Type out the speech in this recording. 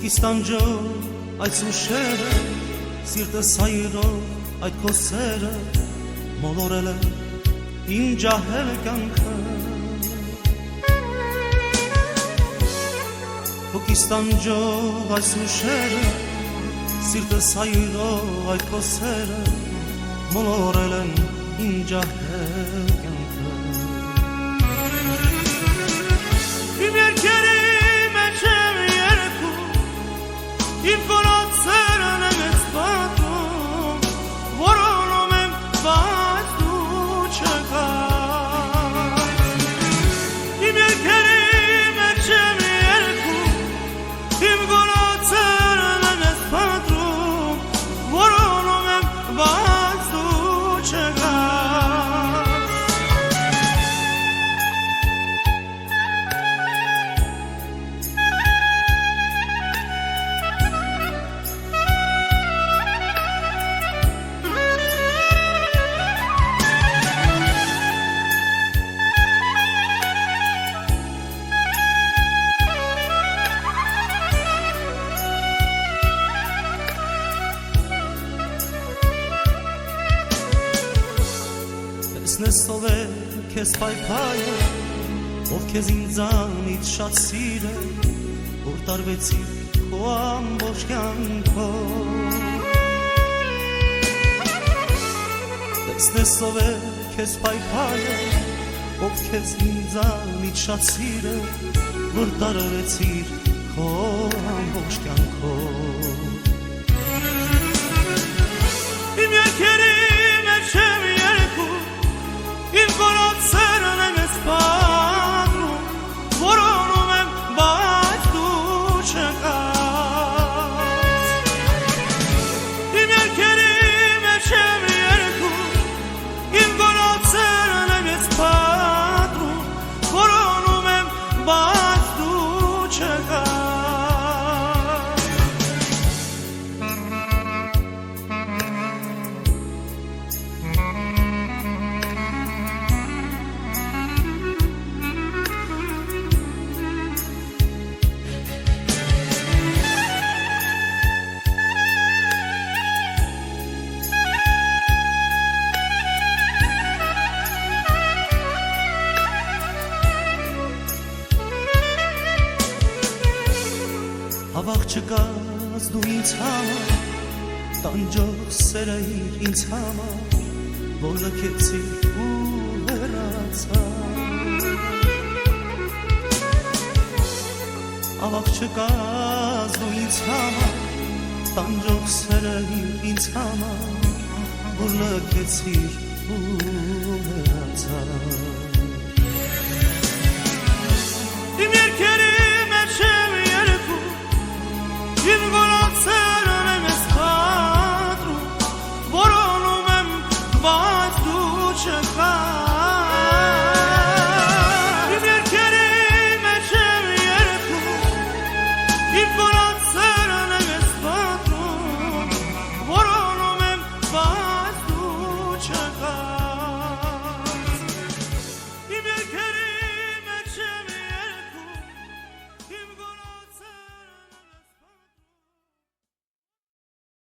Իստանջո այդ ուշերը սիրտս հայրով այդ քո սերը մոլորել է իմ ջահել կյանքը Իստանջո այդ ուշերը սիրտս հայրով այդ քո սերը մոլորել են իմ ջահել կյանքը Իմ երկերի մեջ եմ Իմ կորացերն եմ ես պատում, որոնում եմ, բայց դու չկաս Իմ երկերի մեջ եմ երկում, իմ կորացերն եմ ես պատում, որոնում եմ, բայց դու չկաս Տեսնես ով է քեզ պայփայը, ով քեզ ինձանից շատ սիրե, որ տարվեցի քո ամբողջ կյանքով Տեսնես ով է քեզ պայփայը, ով քեզ ինձանից շատ սիրե, որ տարվեցի քո ամբողջ կյանքով Իմ երկերի մեջ եմ երկում Իմ կորացերն եմ ես պատում, որոնում եմ, բայց դու չկաս Իմ երկերի մեջ եմ երկում, իմ կորացերն եմ ես պատում, որոնում եմ, բայց դու չկաս Հավաղ չկաս դու ինձ համար, տանջող սերը ինձ համար, որ լքեցի ու հեռացա Հավաղ չկաս դու ինձ համար, տանջող սերը ինձ համար, որ լքեցի ու հեռացա